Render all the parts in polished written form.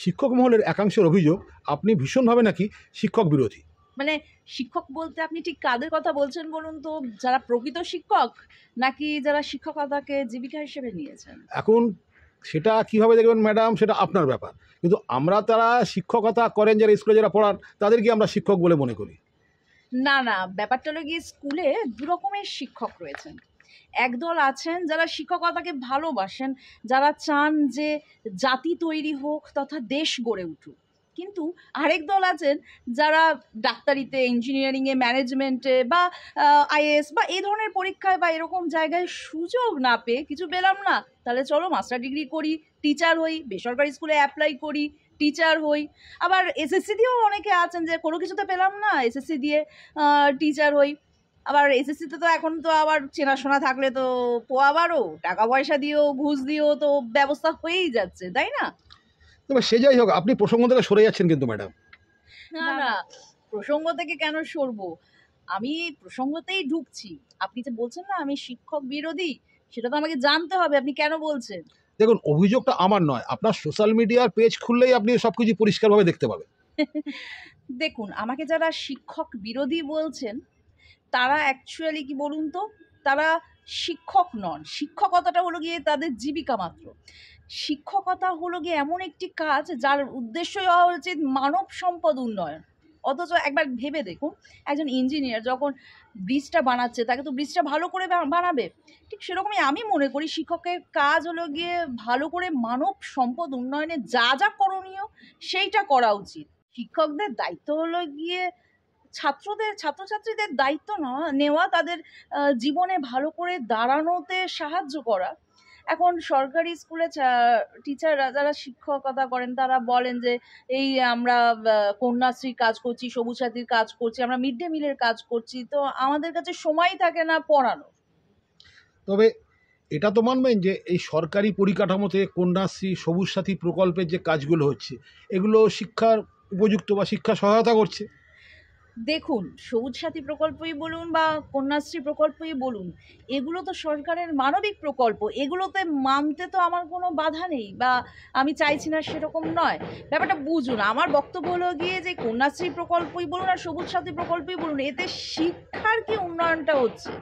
শিক্ষক মহলের একাংশের অভিযোগ আপনি ভীষণভাবে নাকি শিক্ষক বিরোধী। মানে শিক্ষক বলতে আপনি ঠিক কাদের কথা বলছেন বলুন তো? যারা প্রকৃত শিক্ষক নাকি যারা শিক্ষকতাকে জীবিকা হিসেবে নিয়েছেন? এখন সেটা কিভাবে দেখবেন ম্যাডাম, সেটা আপনার ব্যাপার, কিন্তু আমরা তারা শিক্ষকতা করেন যারা স্কুলে যারা পড়ান তাদেরকে আমরা শিক্ষক বলে মনে করি। না না, ব্যাপারটা হলো গিয়ে স্কুলে দু রকমের শিক্ষক রয়েছেন। একদল আছেন যারা শিক্ষকতাকে ভালোবাসেন, যারা চান যে জাতি তৈরি হোক তথা দেশ গড়ে উঠুক। কিন্তু আরেক দল আছেন যারা ডাক্তারিতে, ইঞ্জিনিয়ারিংয়ে, ম্যানেজমেন্টে বা আইএএস বা এই ধরনের পরীক্ষায় বা এরকম জায়গায় সুযোগ না পেয়ে, কিছু পেলাম না তাহলে চলো মাস্টার ডিগ্রি করি, টিচার হই, বেসরকারি স্কুলে অ্যাপ্লাই করি, টিচার হই। আবার এসএসসি দিয়েও অনেকে আছেন যে কোনো কিছুতে পেলাম না, এসএসসি দিয়ে টিচার হই। আবার এসএসসিতে তো এখন তো আবার চেনাশোনা থাকলে তো পোয়াবারও টাকা পয়সা দিয়েও, ঘুষ দিয়েও তো ব্যবস্থা হয়েই যাচ্ছে, তাই না? তবে সে যাই হোক, আপনি প্রসঙ্গ থেকে সরে যাচ্ছেন কিন্তু ম্যাডাম। না না, প্রসঙ্গ থেকে কেন সরবো? আমি প্রসঙ্গতেই ঢুকছি। আপনি যে বলছেন না আমি শিক্ষক বিরোধী, সেটা তো আমাকে জানতে হবে আপনি কেন বলছেন। দেখুন, অভিযোগটা আমার নয়, আপনার সোশ্যাল মিডিয়ার পেজ খুললেই আপনি সব কিছু পরিষ্কারভাবে দেখতে পাবেন। দেখুন, আমাকে যারা শিক্ষক বিরোধী বলছেন তারা অ্যাকচুয়ালি কি বলুন তো, তারা শিক্ষক নন। শিক্ষকতাটা হলো গিয়ে তাদের জীবিকা মাত্র। শিক্ষকতা হলো গিয়ে এমন একটি কাজ যার উদ্দেশ্যই হওয়া উচিত মানব সম্পদ উন্নয়ন। অথচ একবার ভেবে দেখুন, একজন ইঞ্জিনিয়ার যখন ব্রিজটা বানাচ্ছে তাকে তো ব্রিজটা ভালো করে বানাবে। ঠিক সেরকমই আমি মনে করি শিক্ষকের কাজ হলো গিয়ে ভালো করে মানব সম্পদ উন্নয়নে যা যা করণীয় সেইটা করা উচিত। শিক্ষকদের দায়িত্ব হলো গিয়ে ছাত্রছাত্রীদের দায়িত্ব নেওয়া, তাদের জীবনে ভালো করে দাঁড়ানোতে সাহায্য করা। এখন সরকারি স্কুলে টিচাররা যারা শিক্ষকতা করেন তারা বলেন যে এই আমরা কন্যাশ্রীর কাজ করছি, সবুজ সাথীর কাজ করছি, আমরা মিড ডে মিলের কাজ করছি, তো আমাদের কাছে সময় থাকে না পড়ানো। তবে এটা তো মানবেন যে এই সরকারি পরিকাঠামোতে কন্যাশ্রী, সবুজ সাথী প্রকল্পের যে কাজগুলো হচ্ছে এগুলো শিক্ষার উপযুক্ত বা শিক্ষা সহায়তা করছে। দেখুন, সবুজ সাথী প্রকল্পই বলুন বা কন্যাশ্রী প্রকল্পই বলুন, এগুলো তো সরকারের মানবিক প্রকল্প, এগুলোতে মানতে তো আমার কোনো বাধা নেই বা আমি চাইছি না সেরকম নয়। ব্যাপারটা বুঝুন, আমার বক্তব্য হলো গিয়ে যে কন্যাশ্রী প্রকল্পই বলুন আর সবুজ সাথী প্রকল্পই বলুন, এতে শিক্ষার কি উন্নয়নটা হচ্ছে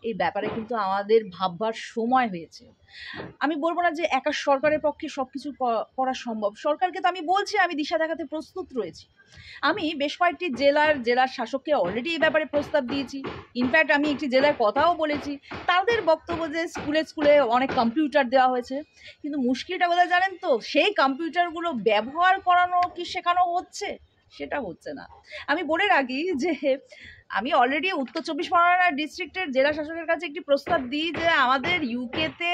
এই ব্যাপারে কিন্তু আমাদের ভাববার সময় হয়েছে। আমি বলবো না যে একা সরকারের পক্ষে সব কিছু করা সম্ভব। সরকারকে তো আমি বলছি আমি দিশা দেখাতে প্রস্তুত রয়েছি। আমি বেশ কয়েকটি জেলার শাসককে অলরেডি এই ব্যাপারে প্রস্তাব দিয়েছি। ইনফ্যাক্ট আমি একটি জেলার কথাও বলেছি। তাদের বক্তব্য যে স্কুলে অনেক কম্পিউটার দেওয়া হয়েছে, কিন্তু মুশকিলটা কোথায় জানেন তো? সেই কম্পিউটারগুলো ব্যবহার করানো কি শেখানো হচ্ছে? সেটা হচ্ছে না। আমি বলে রাখি যে আমি অলরেডি উত্তর চব্বিশ পরগনা ডিস্ট্রিক্টের জেলা শাসকের কাছে একটি প্রস্তাব দিই যে আমাদের ইউকেতে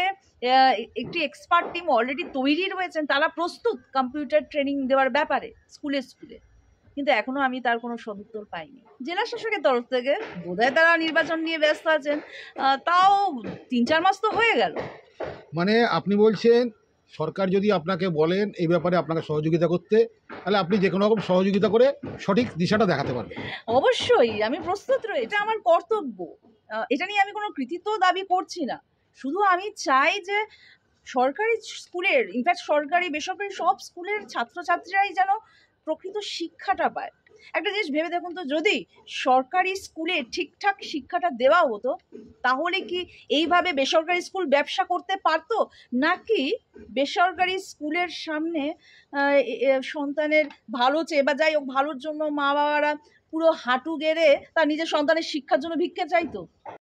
একটি এক্সপার্ট টিম অলরেডি তৈরি রয়েছেন, তারা প্রস্তুত কম্পিউটার ট্রেনিং দেওয়ার ব্যাপারে স্কুলে। কিন্তু এখনো আমি তার কোনো সদুত্তর পাইনি জেলা শাসকের তরফ থেকে। বোধহয় তারা নির্বাচন নিয়ে ব্যস্ত আছেন, তাও 3-4 মাস তো হয়ে গেল। মানে আপনি বলছেন সরকার যদি আপনাকে বলেন এই ব্যাপারে আপনাকে সহযোগিতা করতে, তাহলে আপনি যে কোনো রকম সহযোগিতা করে সঠিক দিশাটা দেখাতে পারবেন। অবশ্যই আমি প্রস্তুত রয়েছি, এটা আমার কর্তব্য। এটা নিয়ে আমি কোনো কৃতিত্ব দাবি করছি না। শুধু আমি চাই যে সরকারি স্কুলের, ইনফ্যাক্ট সরকারি বেসরকারি সব স্কুলের ছাত্রছাত্রীরাই যেন প্রকৃত শিক্ষাটা পায়। একটা জিনিস ভেবে দেখুন তো, যদি সরকারি স্কুলে ঠিকঠাক শিক্ষাটা দেওয়া হতো তাহলে কি এইভাবে বেসরকারি স্কুল ব্যবসা করতে পারতো? নাকি বেসরকারি স্কুলের সামনে সন্তানের ভালো চেয়ে বা যাই হোক ভালোর জন্য মা বাবারা পুরো হাঁটু গেড়ে তার নিজের সন্তানের শিক্ষার জন্য ভিক্ষে চাইতো?